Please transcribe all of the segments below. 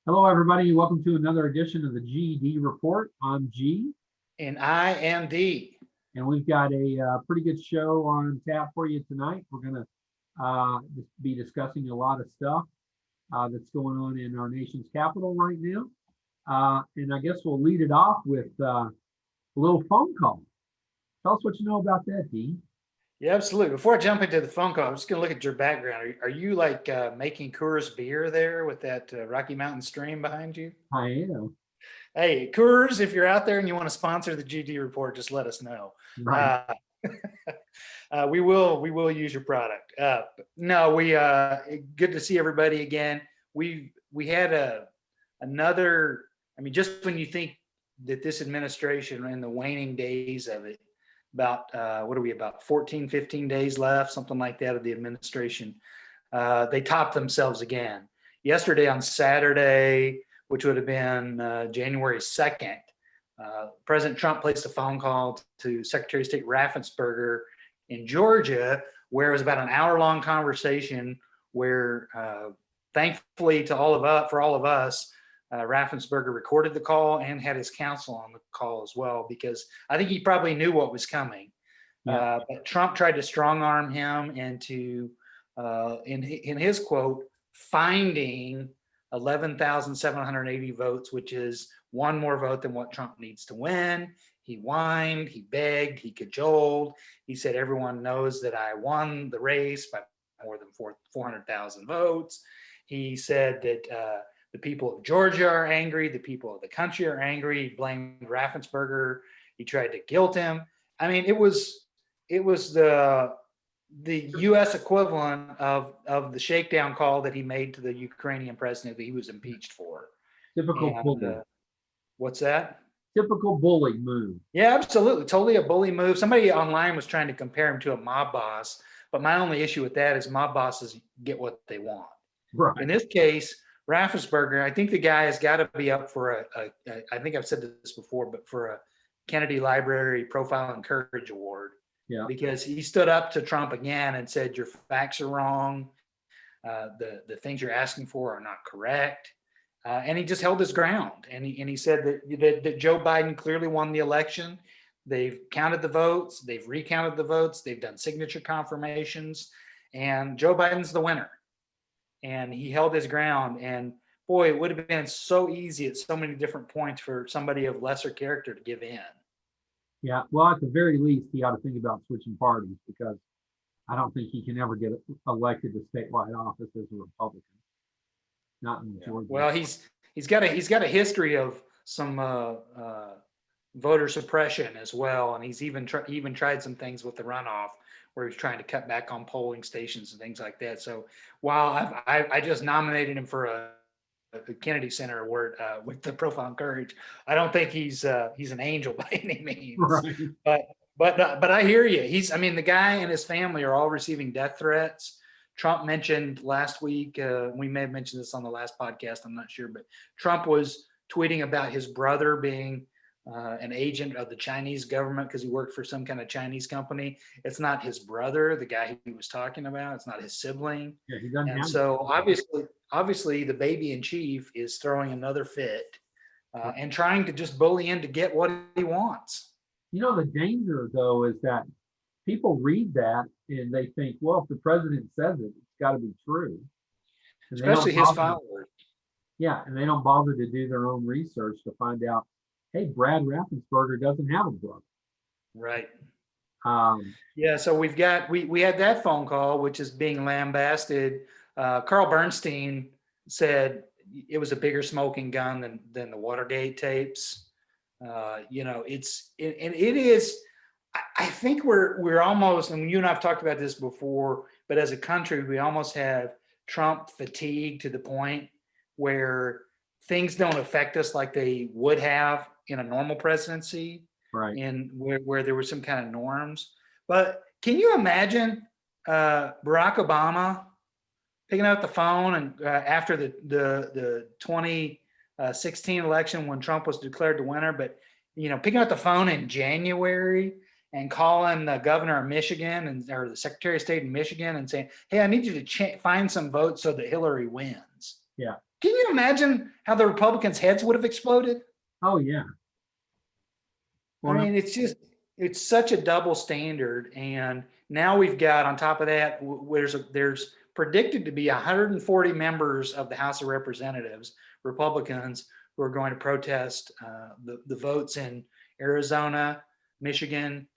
Hello, everybody. Welcome to another edition of the GED Report. I'm G. And I am D. And we've got a pretty good show on tap for you tonight. We're going to be discussing a lot of stuff that's going on in our nation's capital right now. And I guess we'll lead it off with a little phone call. Tell us what you know about that, D. Yeah, absolutely. Before I jump into the phone call, I'm just going to look at your background. Are you like making Coors beer there with that Rocky Mountain stream behind you? I am. Hey, Coors, if you're out there and you want to sponsor the GD report, just let us know. Right. We will use your product. No, we good to see everybody again. We had another. I mean, just when you think that this administration in the waning days of it, about what are we, about 14, 15 days left, something like that of the administration, they topped themselves again. Yesterday on Saturday, which would have been January 2nd, President Trump placed a phone call to Secretary of State Raffensberger in Georgia, where it was about an hour-long conversation where, thankfully for all of us, Raffensberger recorded the call and had his counsel on the call as well, because I think he probably knew what was coming. Yeah. But Trump tried to strong arm him into, in his quote, finding 11,780 votes, which is one more vote than what Trump needs to win. He whined, he begged, he cajoled. He said, everyone knows that I won the race by more than 400,000 votes. He said that the people of Georgia are angry. The people of the country are angry. He blamed Raffensberger. He tried to guilt him. I mean, it was the U.S. equivalent of the shakedown call that he made to the Ukrainian president that he was impeached for. Typical bully. What's that? Typical bully move. Yeah, absolutely. Totally a bully move. Somebody online was trying to compare him to a mob boss, but my only issue with that is mob bosses get what they want. Right. In this case, Raffensberger, I think the guy has got to be up for I think I've said this before, but for a Kennedy Library Profile and Courage Award. Yeah. Because he stood up to Trump again and said, your facts are wrong. The things you're asking for are not correct. And he just held his ground. And he said that Joe Biden clearly won the election. They've counted the votes. They've recounted the votes. They've done signature confirmations. And Joe Biden's the winner. And he held his ground. And boy, it would have been so easy at so many different points for somebody of lesser character to give in. Yeah, well, at the very least, he ought to think about switching parties, because I don't think he can ever get elected to statewide office as a Republican. Not in Georgia. Well, he's got a history of some voter suppression as well, and he's even tried some things with the runoff where he's trying to cut back on polling stations and things like that. So while I just nominated him for a Kennedy Center Award with the Profile and Courage, I don't think he's an angel by any means. Right. But I hear you. The guy and his family are all receiving death threats. Trump mentioned last week, we may have mentioned this on the last podcast, I'm not sure, but Trump was tweeting about his brother being an agent of the Chinese government because he worked for some kind of Chinese company. It's not his brother, the guy he was talking about. It's not his sibling. Yeah, he doesn't and have so obviously the baby in chief is throwing another fit and trying to just bully him to get what he wants. You know, the danger, though, is that people read that and they think, well, if the president says it, it's got to be true. And especially his followers. Yeah, and they don't bother to do their own research to find out, hey, Brad Raffensberger doesn't have a brother. Right. Yeah, so we had that phone call, which is being lambasted. Carl Bernstein said it was a bigger smoking gun than the Watergate tapes. It is. I think we're almost, and you and I've talked about this before, but as a country, we almost have Trump fatigue to the point where things don't affect us like they would have in a normal presidency, right? And where there were some kind of norms. But can you imagine Barack Obama picking up the phone and after the 2016 election when Trump was declared the winner, but picking up the phone in January and calling the governor of Michigan or the Secretary of State in Michigan and saying, hey, I need you to find some votes so that Hillary wins. Yeah. Can you you imagine how the Republicans' heads would have exploded? Oh, yeah. I mean, it's such a double standard. And now we've got, on top of that, there's predicted to be 140 members of the House of Representatives, Republicans, who are going to protest the votes in Arizona, Michigan,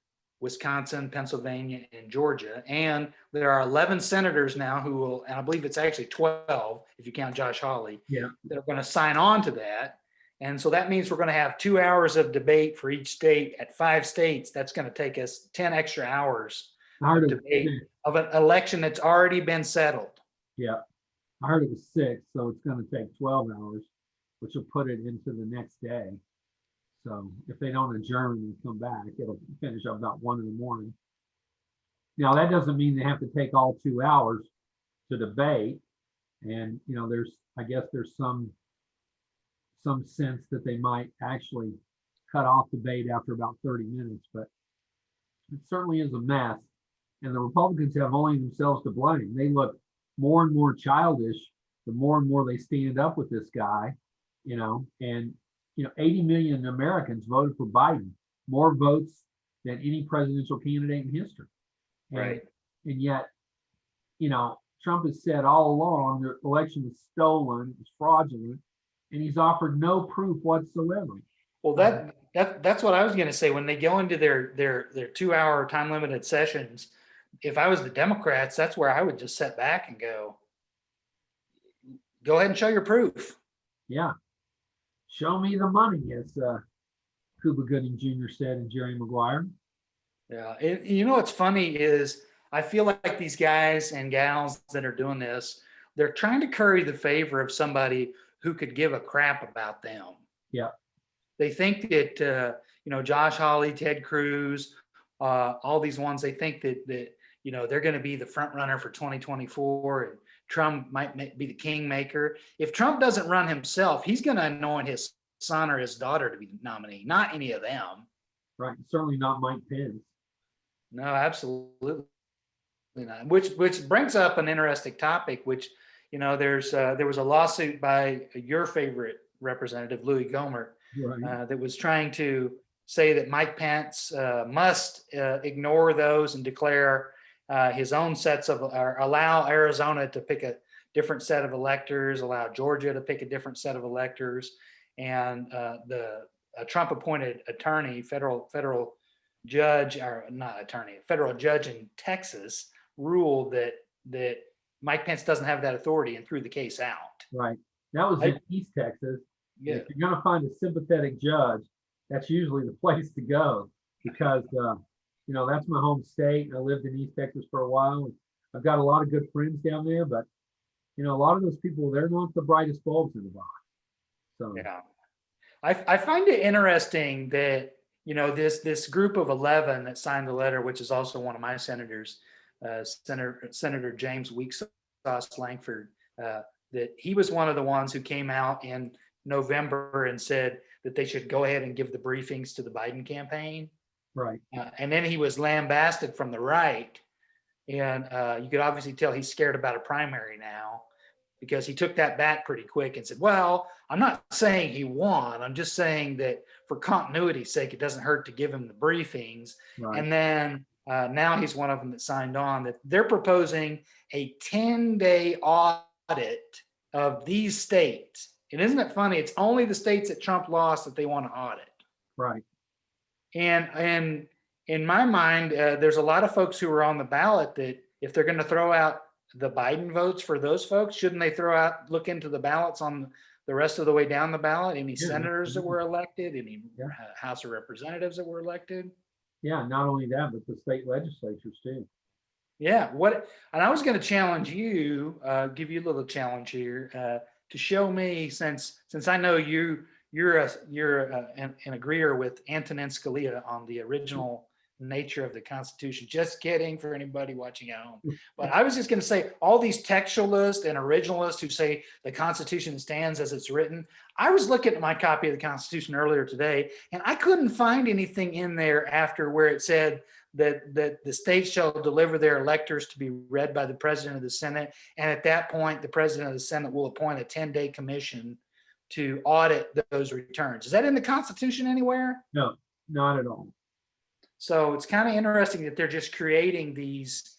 Wisconsin, Pennsylvania, and Georgia. And there are 11 senators now who will, and I believe it's actually 12, if you count Josh Hawley, that are going to sign on to that. And so that means we're going to have 2 hours of debate for each state at 5 states. That's going to take us 10 extra hours of debate of an election that's already been settled. Yeah, I heard it was 6, so it's going to take 12 hours, which will put it into the next day. So if they don't adjourn and come back, it'll finish up about 1 in the morning. Now, that doesn't mean they have to take all 2 hours to debate. And, I guess there's some sense that they might actually cut off debate after about 30 minutes, but it certainly is a mess. And the Republicans have only themselves to blame. They look more and more childish the more and more they stand up with this guy, and 80 million Americans voted for Biden, more votes than any presidential candidate in history. Right. And yet, Trump has said all along the election was stolen, it's fraudulent, and he's offered no proof whatsoever. Well, that's what I was going to say. When they go into their 2 hour time limited sessions, if I was the Democrats, that's where I would just sit back and go ahead and show your proof. Yeah. Show me the money, as Cuba Gooding Jr. said and Jerry Maguire. Yeah. What's funny is I feel like these guys and gals that are doing this, they're trying to curry the favor of somebody who could give a crap about them. Yeah. They think that, Josh Hawley, Ted Cruz, all these ones, they think that they're going to be the front runner for 2024 and Trump might be the kingmaker. If Trump doesn't run himself, he's going to anoint his son or his daughter to be the nominee, not any of them. Right. Certainly not Mike Pence. No, absolutely not. Which brings up an interesting topic, which, there was a lawsuit by your favorite representative, Louis Gohmert, right. That was trying to say that Mike Pence must ignore those and declare his own sets of, or allow Arizona to pick a different set of electors, allow Georgia to pick a different set of electors. And the Trump appointed attorney, federal judge, or not attorney, federal judge in Texas ruled that Mike Pence doesn't have that authority and threw the case out. Right. That was in East Texas. Yeah. If you're going to find a sympathetic judge, that's usually the place to go because, that's my home state. I lived in East Texas for a while. And I've got a lot of good friends down there, but, a lot of those people, they're not the brightest bulbs in the box. So, yeah, I find it interesting that, this group of 11 that signed the letter, which is also one of my senators, Senator James Weeksauce Langford, that he was one of the ones who came out in November and said that they should go ahead and give the briefings to the Biden campaign. Right. And then he was lambasted from the right. And you could obviously tell he's scared about a primary now because he took that back pretty quick and said, well, I'm not saying he won. I'm just saying that for continuity's sake, it doesn't hurt to give him the briefings. Right. And then now he's one of them that signed on that they're proposing a 10-day audit of these states. And isn't it funny? It's only the states that Trump lost that they want to audit. Right. And in my mind, there's a lot of folks who are on the ballot that if they're going to throw out the Biden votes for those folks, shouldn't they look into the ballots on the rest of the way down the ballot? Any senators that were elected, any House of Representatives that were elected? Yeah, not only that, but the state legislatures too. Yeah, and I was going to challenge you, give you a little challenge here, to show me, since I know you're an agreeer with Antonin Scalia on the original nature of the Constitution. Just kidding for anybody watching at home. But I was just going to say, all these textualists and originalists who say the Constitution stands as it's written. I was looking at my copy of the Constitution earlier today, and I couldn't find anything in there after where it said that the states shall deliver their electors to be read by the president of the Senate. And at that point, the president of the Senate will appoint a 10-day commission to audit those returns. Is that in the Constitution anywhere? No, not at all. So it's kind of interesting that they're just creating these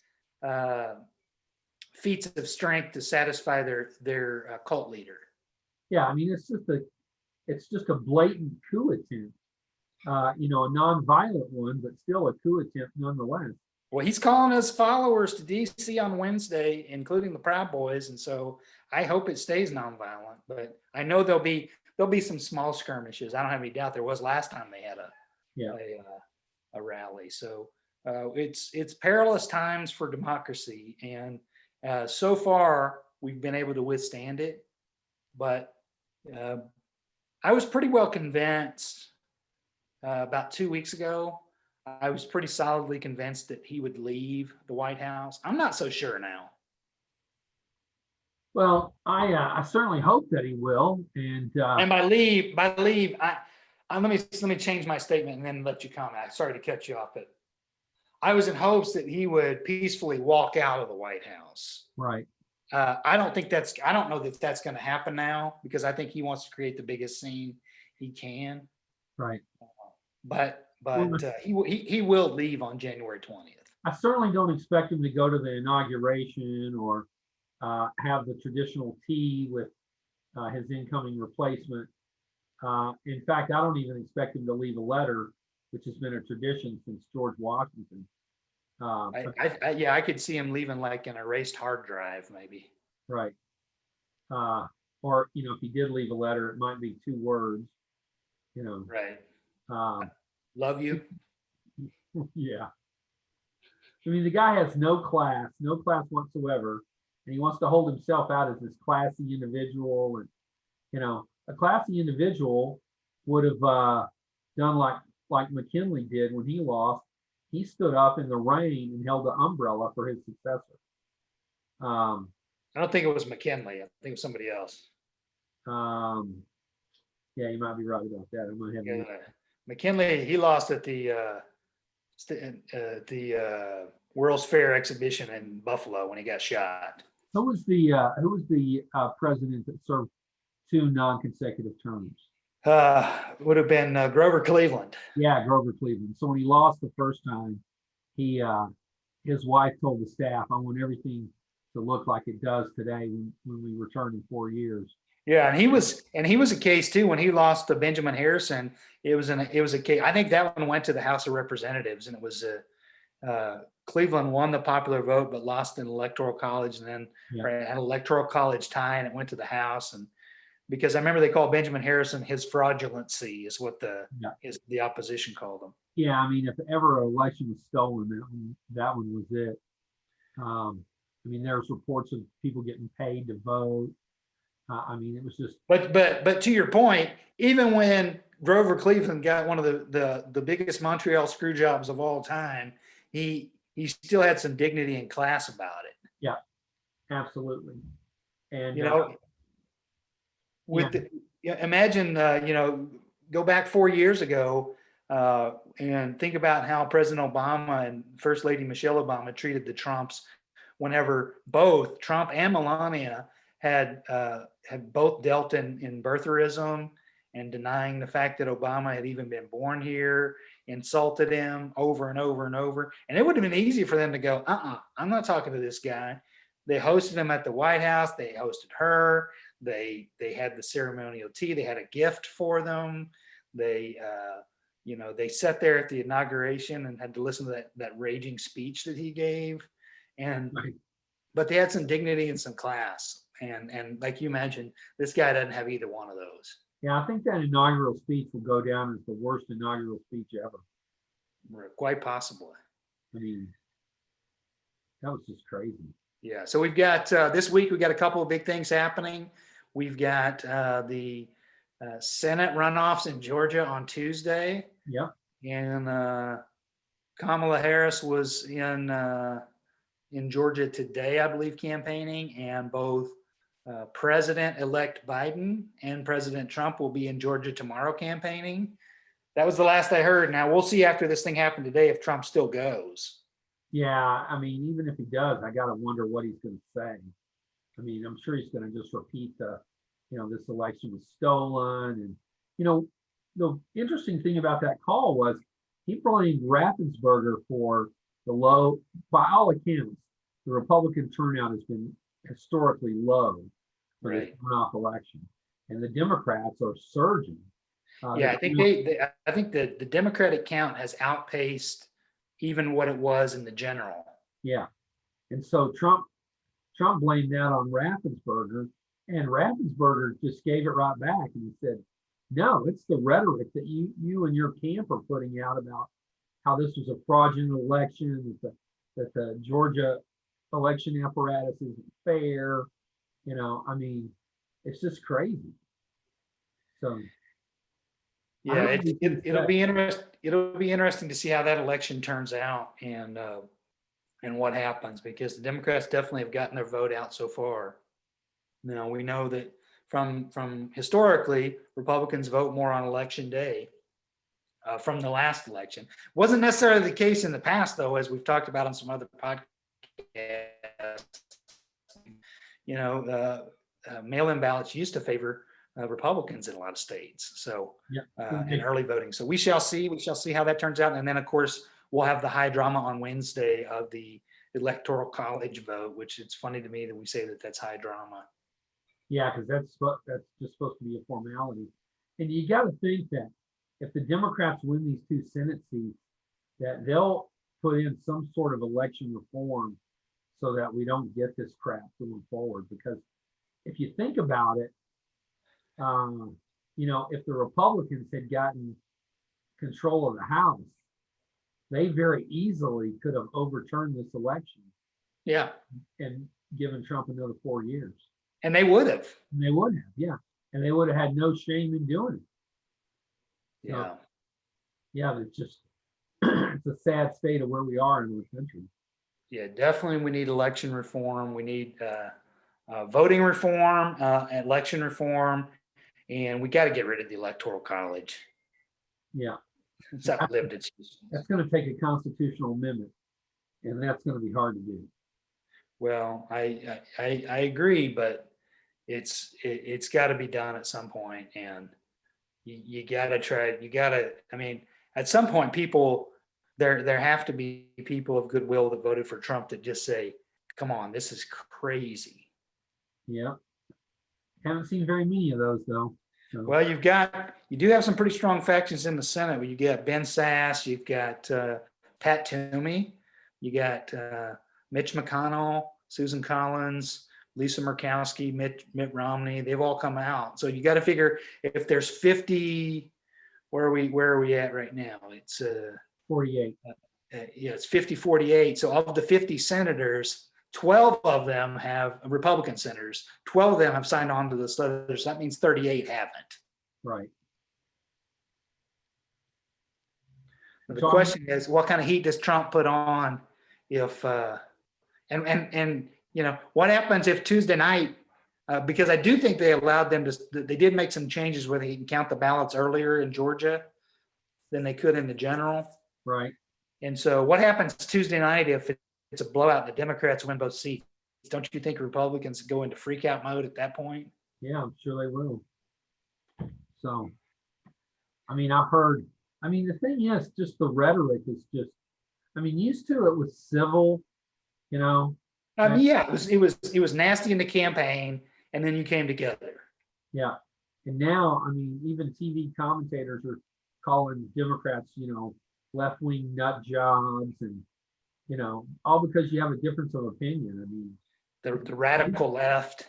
feats of strength to satisfy their cult leader. Yeah, I mean, it's just a blatant coup attempt. A non-violent one, but still a coup attempt nonetheless. Well, he's calling his followers to DC on Wednesday, including the Proud Boys, and so I hope it stays nonviolent. But I know there'll be some small skirmishes. I don't have any doubt there was last time they had a rally. So it's perilous times for democracy, and so far we've been able to withstand it. But I was pretty well convinced about 2 weeks ago. I was pretty solidly convinced that he would leave the White House. I'm not so sure now. Well, I certainly hope that he will. And by leave, let me change my statement and then let you comment. Sorry to cut you off, but I was in hopes that he would peacefully walk out of the White House. Right. I don't know that that's going to happen now, because I think he wants to create the biggest scene he can. Right. But he will leave on January 20th. I certainly don't expect him to go to the inauguration or have the traditional tea with his incoming replacement. In fact, I don't even expect him to leave a letter, which has been a tradition since George Washington. I could see him leaving like an erased hard drive, maybe. Right. Or if he did leave a letter, it might be 2 words. Right. Love you. Yeah. I mean, the guy has no class whatsoever, and he wants to hold himself out as this classy individual. And a classy individual would have done like McKinley did when he lost. He stood up in the rain and held the umbrella for his successor. I don't think it was McKinley. I think it was somebody else. Yeah, you might be right about that. I might have. McKinley, he lost at the World's Fair exhibition in Buffalo when he got shot. Who was the president that served 2 non-consecutive terms? Would have been Grover Cleveland. Yeah, Grover Cleveland. So when he lost the first time, his wife told the staff, "I want everything to look like it does today when we return in 4 years." Yeah, and he was a case too when he lost to Benjamin Harrison. It was a case. I think that one went to the House of Representatives, and it was Cleveland won the popular vote but lost in electoral college, and then had an electoral college tie, and it went to the House. And because I remember they called Benjamin Harrison his fraudulency is what the opposition called him. Yeah, I mean, if ever an election was stolen, that one was it. I mean, there's reports of people getting paid to vote. I mean, it was just. But to your point, even when Grover Cleveland got one of the biggest Montreal screw jobs of all time, he still had some dignity and class about it. Yeah, absolutely. And imagine go back 4 years ago and think about how President Obama and First Lady Michelle Obama treated the Trumps whenever both Trump and Melania had both dealt in birtherism and denying the fact that Obama had even been born here, insulted him over and over and over. And it would have been easy for them to go, I'm not talking to this guy. They hosted him at the White House. They hosted her. They had the ceremonial tea. They had a gift for them. They sat there at the inauguration and had to listen to that raging speech that he gave. But they had some dignity and some class. And like you mentioned, this guy doesn't have either one of those. Yeah, I think that inaugural speech will go down as the worst inaugural speech ever. Quite possibly. I mean, that was just crazy. Yeah. So we've got this week, we've got a couple of big things happening. We've got the Senate runoffs in Georgia on Tuesday. Yep. And a Kamala Harris was in Georgia today, I believe, campaigning, and both President-elect Biden and President Trump will be in Georgia tomorrow campaigning. That was the last I heard. Now we'll see after this thing happened today if Trump still goes. Yeah, I mean, even if he does, I gotta wonder what he's gonna say. I mean, I'm sure he's gonna just repeat this election was stolen. And, the interesting thing about that call was he blamed Raffensberger for the low, by all accounts, the Republican turnout has been historically low for this Right. runoff election. And the Democrats are surging. Yeah, I think I think the Democratic count has outpaced even what it was in the general. Yeah. And so Trump blamed that on Raffensperger, and Raffensperger just gave it right back. And he said, no, it's the rhetoric that you and your camp are putting out about how this was a fraudulent election, that the Georgia election apparatus isn't fair. I mean, it's just crazy. So yeah, it'll be interesting. It'll be interesting to see how that election turns out and what happens, because the Democrats definitely have gotten their vote out so far. Now we know that from historically, Republicans vote more on election day from the last election. Wasn't necessarily the case in the past, though, as we've talked about on some other podcasts. Mail-in ballots used to favor Republicans in a lot of states. So, in early voting. So we shall see. We shall see how that turns out. And then, of course, we'll have the high drama on Wednesday of the Electoral College vote, which it's funny to me that we say that that's high drama. Yeah, because that's just supposed to be a formality. And you got to think that if the Democrats win these 2 Senate seats, that they'll put in some sort of election reform so that we don't get this crap going forward. Because if you think about it, if the Republicans had gotten control of the House, they very easily could have overturned this election. Yeah. And given Trump another 4 years. And they would have. And they would have, yeah. And they would have had no shame in doing it. Yeah. So, yeah, it's just it's a sad state of where we are in our country. Yeah, definitely we need election reform. We need voting reform, election reform, and we got to get rid of the Electoral College. Yeah. It's outlived its use. That's going to take a constitutional amendment, and that's going to be hard to do. Well, I agree, but it's got to be done at some point, and you got to try. I mean, at some point, there have to be people of goodwill that voted for Trump that just say, "Come on, this is crazy." Yeah, haven't seen very many of those though. So. Well, you do have some pretty strong factions in the Senate. You got Ben Sasse, you've got Pat Toomey, you got Mitch McConnell, Susan Collins, Lisa Murkowski, Mitt Romney. They've all come out. So you got to figure if there's 50, where are we at right now? It's 48. Yeah, it's 50-48. So of the 50 senators, 12 of them have Republican senators. 12 of them have signed on to this letter. So that means 38 haven't. Right. The question is, what kind of heat does Trump put on if, and what happens if Tuesday night, because I do think they allowed them they did make some changes where they can count the ballots earlier in Georgia than they could in the general. Right. And so what happens Tuesday night if it's a blowout and the Democrats win both seats? Don't you think Republicans go into freak out mode at that point? Yeah, I'm sure they will. So, I mean, the thing is, just the rhetoric is used to it was civil, Yeah, it was nasty in the campaign, and then you came together. Yeah. And now, even TV commentators are calling Democrats, left-wing nut jobs, and, all because you have a difference of opinion. The radical left.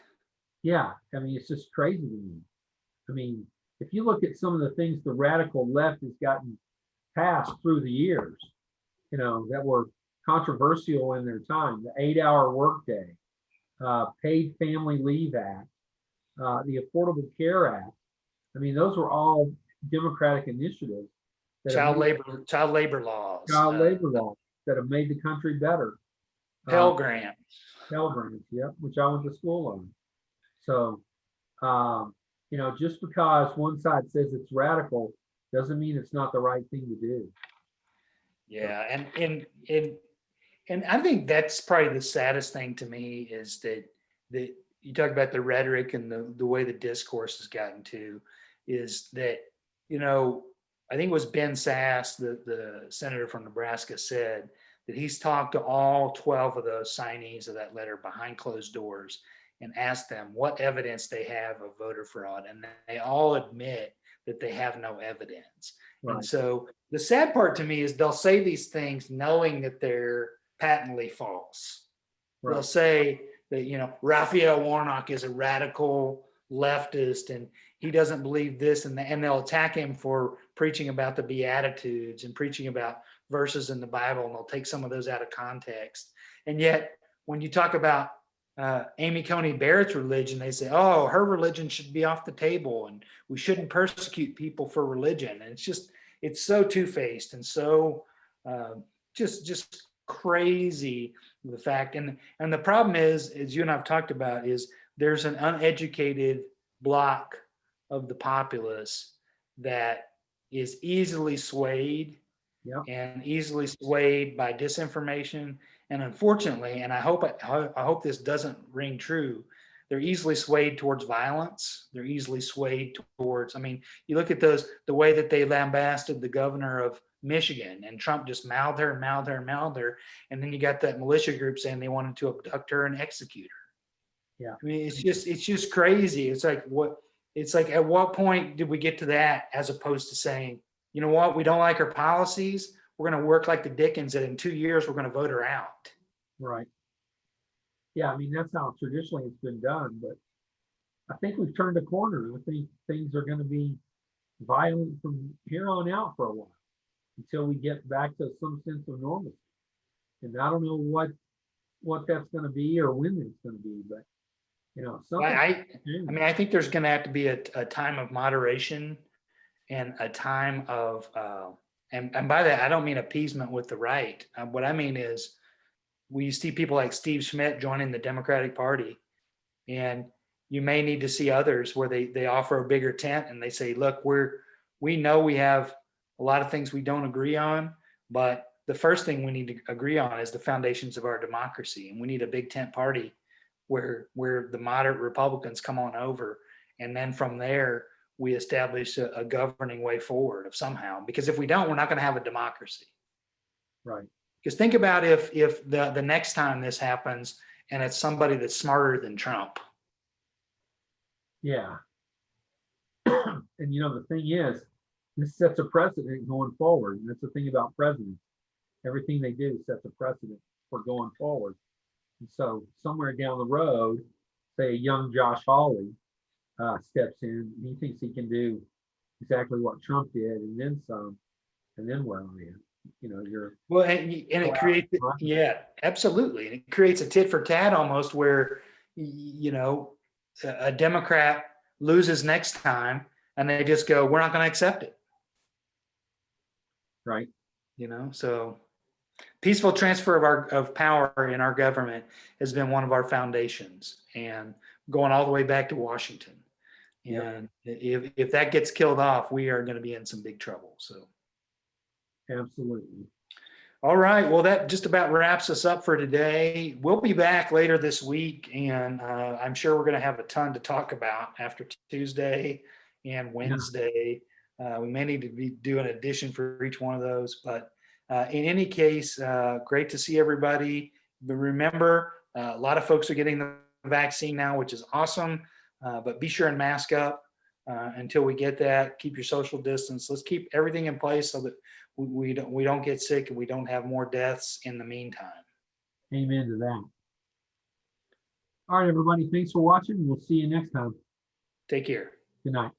Yeah. It's just crazy to me. If you look at some of the things the radical left has gotten passed through the years, that were controversial in their time, the 8-hour workday, paid family leave act, the Affordable Care Act. Those were all Democratic initiatives. that have child made, labor laws, child labor laws that have made the country better. Pell Grant. Pell Grants, yep, which I went to school on. So, you know, just because one side says it's radical doesn't mean it's not the right thing to do. Yeah, and I think that's probably the saddest thing to me is that you talk about the rhetoric and the way the discourse has gotten to is that, you know, I think it was Ben Sass, the senator from Nebraska, said that he's talked to all 12 of those signees of that letter behind closed doors and asked them what evidence they have of voter fraud. And they all admit that they have no evidence. Right. And so the sad part to me is they'll say these things knowing that they're patently false. Right. They'll say that, you know, Raphael Warnock is a radical leftist and he doesn't believe this and that, and they'll attack him for preaching about the Beatitudes and preaching about verses in the Bible, and they'll take some of those out of context. And yet, when you talk about Amy Coney Barrett's religion, they say, oh, her religion should be off the table and we shouldn't persecute people for religion. And it's so two-faced and so just crazy, the fact. And the problem is, as you and I've talked about, is there's an uneducated block of the populace that is easily swayed. Yep. And easily swayed by disinformation. And unfortunately, and I hope this doesn't ring true, they're easily swayed towards violence. They're easily swayed towards, I mean, you look at the way that they lambasted the governor of Michigan, and Trump just mouthed her. And then you got that militia group saying they wanted to abduct her and execute her. Yeah. I mean, it's just crazy. It's like at what point did we get to that, as opposed to saying, you know what, we don't like her policies, we're going to work like the Dickens, and in 2 years, we're going to vote her out. Right. Yeah, I mean, that's how traditionally it's been done, but I think we've turned a corner. I think things are going to be violent from here on out for a while until we get back to some sense of normalcy. And I don't know what that's going to be or when it's going to be, but, you know, something. I think there's going to have to be a time of moderation and a time of, and by that, I don't mean appeasement with the right. What I mean is we see people like Steve Schmidt joining the Democratic Party, and you may need to see others where they offer a bigger tent and they say, look, we know we have a lot of things we don't agree on, but the first thing we need to agree on is the foundations of our democracy. And we need a big tent party where the moderate Republicans come on over. And then from there, we establish a governing way forward of somehow, because if we don't, we're not going to have a democracy. Right. Because think about if the next time this happens and it's somebody that's smarter than Trump. Yeah. And you know, the thing is, this sets a precedent going forward. And that's the thing about presidents. Everything they do sets a precedent for going forward. And so somewhere down the road, say a young Josh Hawley steps in, and he thinks he can do exactly what Trump did and then some, and then where I am. You know, and it creates, yeah, absolutely. And it creates a tit for tat almost, where, you know, a Democrat loses next time and they just go, we're not going to accept it. Right. You know, so peaceful transfer of power in our government has been one of our foundations, and going all the way back to Washington. And if that gets killed off, we are going to be in some big trouble. So. Absolutely. All right. Well, that just about wraps us up for today. We'll be back later this week, and I'm sure we're going to have a ton to talk about after Tuesday and Wednesday. We may need to do an edition for each one of those, but in any case, great to see everybody. But remember, a lot of folks are getting the vaccine now, which is awesome, but be sure and mask up until we get that. Keep your social distance. Let's keep everything in place so that we don't get sick and we don't have more deaths in the meantime. Amen to that. All right, everybody. Thanks for watching. We'll see you next time. Take care. Good night.